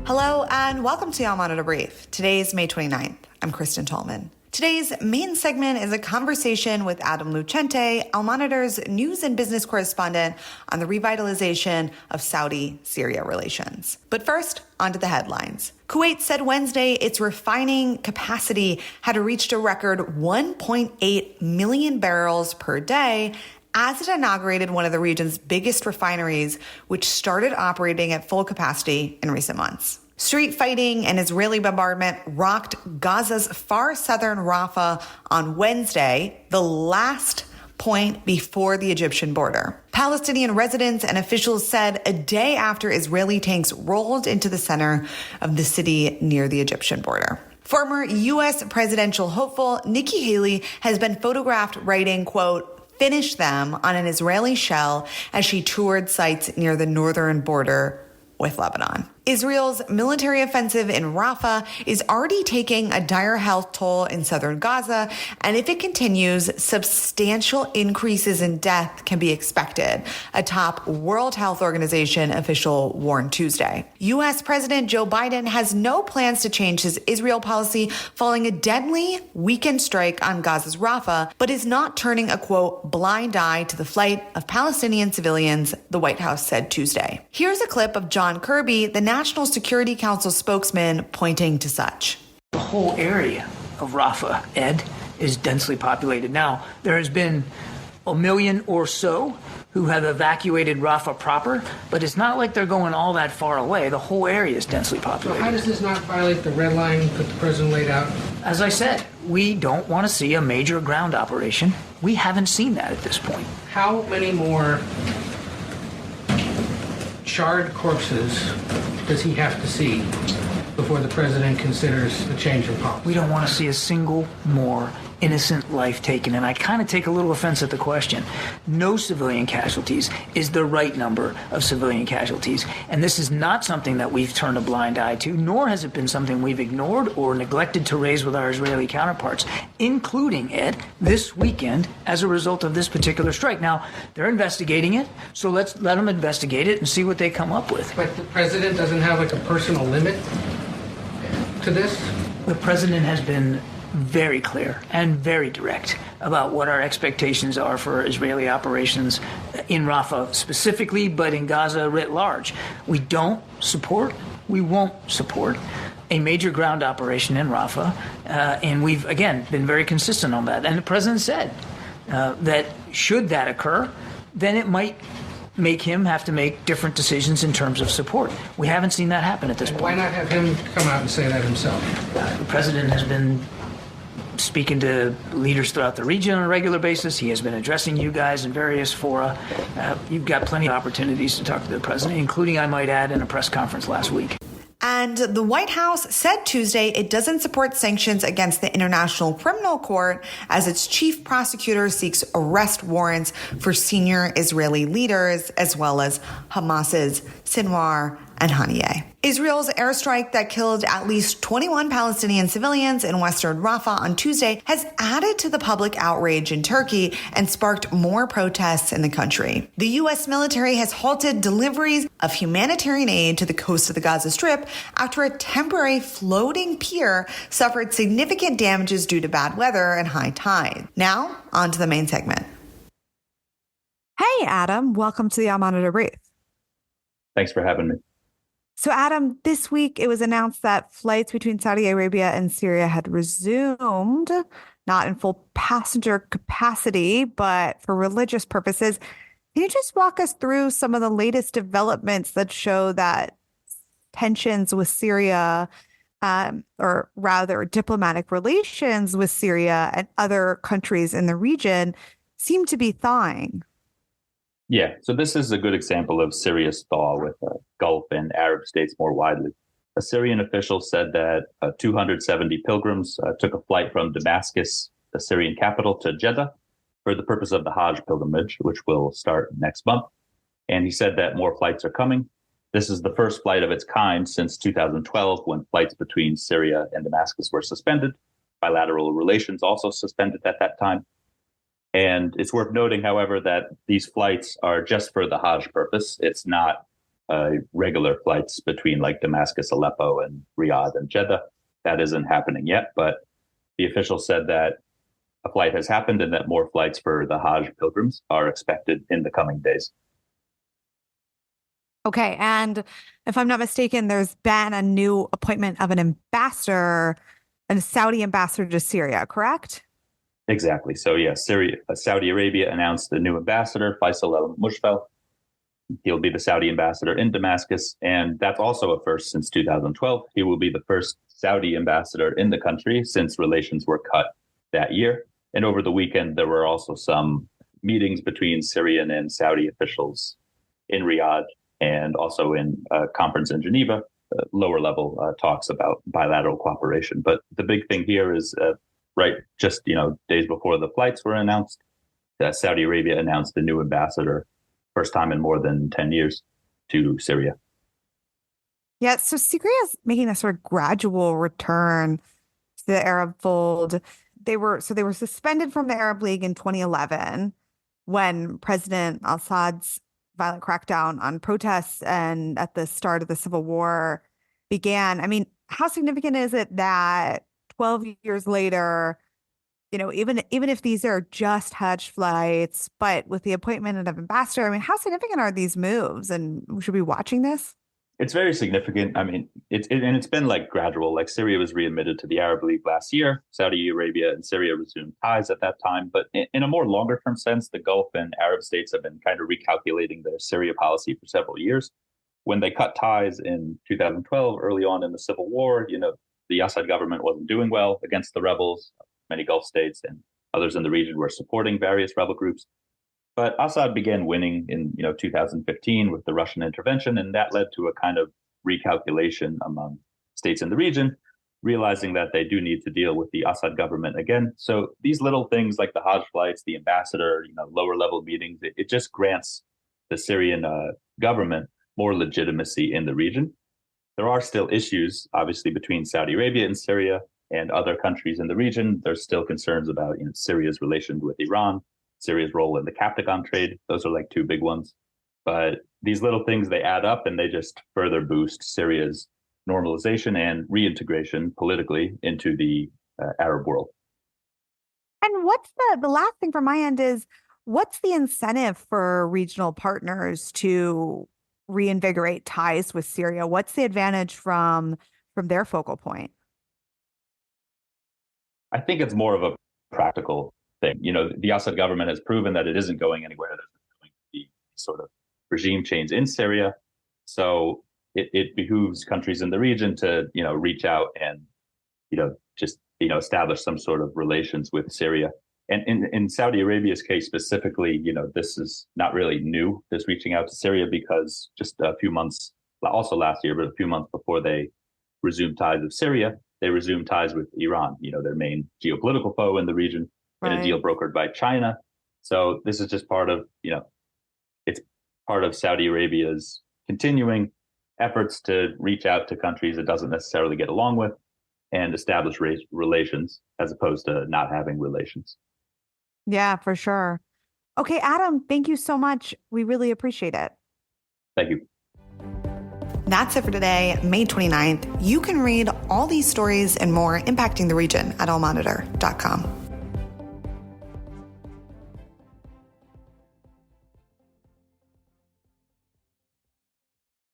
Hello and welcome to Al Monitor Brief. Today is May 29th. I'm Kristen Tallman. Today's main segment is a conversation with Adam Lucente, Al Monitor's news and business correspondent, on the revitalization of Saudi-Syria relations. But first, onto the headlines. Kuwait said Wednesday its refining capacity had reached a record 1.8 million barrels per day as it inaugurated one of the region's biggest refineries, which started operating at full capacity in recent months. Street fighting and Israeli bombardment rocked Gaza's far southern Rafah on Wednesday, the last point before the Egyptian border. Palestinian residents and officials said a day after Israeli tanks rolled into the center of the city near the Egyptian border. Former U.S. presidential hopeful Nikki Haley has been photographed writing, quote, "Finish them" on an Israeli shell as she toured sites near the northern border with Lebanon. Israel's military offensive in Rafah is already taking a dire health toll in southern Gaza, and if it continues, substantial increases in death can be expected, a top World Health Organization official warned Tuesday. U.S. President Joe Biden has no plans to change his Israel policy following a deadly weekend strike on Gaza's Rafah, but is not turning a, quote, blind eye to the flight of Palestinian civilians, the White House said Tuesday. Here's a clip of John Kirby, the National Security Council spokesman, pointing to such. The whole area of Rafah, Ed, is densely populated. Now, there has been 1 million or so who have evacuated Rafah proper, but it's not like they're going all that far away. The whole area is densely populated. So how does this not violate the red line that the president laid out? As I said, we don't want to see a major ground operation. We haven't seen that at this point. How many more charred corpses does he have to see before the president considers a change in policy? We don't want to see a single more innocent life taken. And I kind of take a little offense at the question. No civilian casualties is the right number of civilian casualties. And this is not something that we've turned a blind eye to, nor has it been something we've ignored or neglected to raise with our Israeli counterparts, including, Ed, this weekend as a result of this particular strike. Now, they're investigating it, so let's let them investigate it and see what they come up with. But the president doesn't have like a personal limit to this? The president has been very clear and very direct about what our expectations are for Israeli operations in Rafah specifically, but in Gaza writ large. We don't support, we won't support a major ground operation in Rafah, and we've, again, been very consistent on that. And the president said that should that occur, then it might make him have to make different decisions in terms of support. We haven't seen that happen at this point. Why not have him come out and say that himself? The president has been speaking to leaders throughout the region on a regular basis. He has been addressing you guys in various fora. You've got plenty of opportunities to talk to the president, including, I might add, in a press conference last week. And the White House said Tuesday it doesn't support sanctions against the International Criminal Court as its chief prosecutor seeks arrest warrants for senior Israeli leaders, as well as Hamas's Sinwar and Haniyeh. Israel's airstrike that killed at least 21 Palestinian civilians in western Rafah on Tuesday has added to the public outrage in Turkey and sparked more protests in the country. The U.S. military has halted deliveries of humanitarian aid to the coast of the Gaza Strip after a temporary floating pier suffered significant damages due to bad weather and high tide. Now, on to the main segment. Hey, Adam. Welcome to the Al Monitor Brief. Thanks for having me. So, Adam, this week it was announced that flights between Saudi Arabia and Syria had resumed, not in full passenger capacity, but for religious purposes. Can you just walk us through some of the latest developments that show that tensions with Syria, or rather diplomatic relations with Syria and other countries in the region, seem to be thawing? Yeah, so this is a good example of Syria's thaw with the Gulf and Arab states more widely. A Syrian official said that 270 pilgrims took a flight from Damascus, the Syrian capital, to Jeddah for the purpose of the Hajj pilgrimage, which will start next month. And he said that more flights are coming. This is the first flight of its kind since 2012, when flights between Syria and Damascus were suspended. Bilateral relations also suspended at that time. And it's worth noting, however, that these flights are just for the Hajj purpose. It's not regular flights between like Damascus, Aleppo, and Riyadh and Jeddah. That isn't happening yet, but the official said that a flight has happened and that more flights for the Hajj pilgrims are expected in the coming days. Okay. And if I'm not mistaken, there's been a new appointment of an ambassador, a Saudi ambassador to Syria, correct? Exactly. So yeah, Saudi Arabia announced a new ambassador, Faisal al-Mushfel. He'll be the Saudi ambassador in Damascus, and that's also a first since 2012. He will be the first Saudi ambassador in the country since relations were cut that year. And over the weekend, there were also some meetings between Syrian and Saudi officials in Riyadh and also in a conference in Geneva, lower level talks about bilateral cooperation. But the big thing here is just days before the flights were announced, Saudi Arabia announced a new ambassador, first time in more than 10 years, to Syria. Yeah, so Syria is making a sort of gradual return to the Arab fold. They were suspended from the Arab League in 2011 when President Assad's violent crackdown on protests and at the start of the civil war began. I mean, how significant is it that 12 years later, even if these are just Hajj flights, but with the appointment of an ambassador, I mean, how significant are these moves? And should we be watching this? It's very significant. I mean, it's been like gradual. Like Syria was readmitted to the Arab League last year. Saudi Arabia and Syria resumed ties at that time. But in a more longer term sense, the Gulf and Arab states have been kind of recalculating their Syria policy for several years. When they cut ties in 2012, early on in the civil war, the Assad government wasn't doing well against the rebels. Many Gulf states and others in the region were supporting various rebel groups. But Assad began winning in 2015 with the Russian intervention, and that led to a kind of recalculation among states in the region, realizing that they do need to deal with the Assad government again. So these little things like the Hajj flights, the ambassador, lower level meetings, it just grants the Syrian government more legitimacy in the region. There are still issues, obviously, between Saudi Arabia and Syria and other countries in the region. There's still concerns about Syria's relations with Iran, Syria's role in the Captagon trade. Those are like two big ones. But these little things, they add up and they just further boost Syria's normalization and reintegration politically into the Arab world. And what's the last thing from my end is, what's the incentive for regional partners to reinvigorate ties with Syria? What's the advantage from their focal point? I think it's more of a practical thing. The Assad government has proven that it isn't going anywhere. There's going to be sort of regime change in Syria. So it behooves countries in the region to, reach out and, establish some sort of relations with Syria. And in Saudi Arabia's case specifically, this is not really new, this reaching out to Syria, because just a few months, also last year, but a few months before they resumed ties with Syria, they resumed ties with Iran, their main geopolitical foe in the region, in a deal brokered by China. So this is just part of, it's part of Saudi Arabia's continuing efforts to reach out to countries it doesn't necessarily get along with and establish relations as opposed to not having relations. Yeah, for sure. Okay, Adam, thank you so much. We really appreciate it. Thank you. That's it for today, May 29th. You can read all these stories and more impacting the region at allmonitor.com.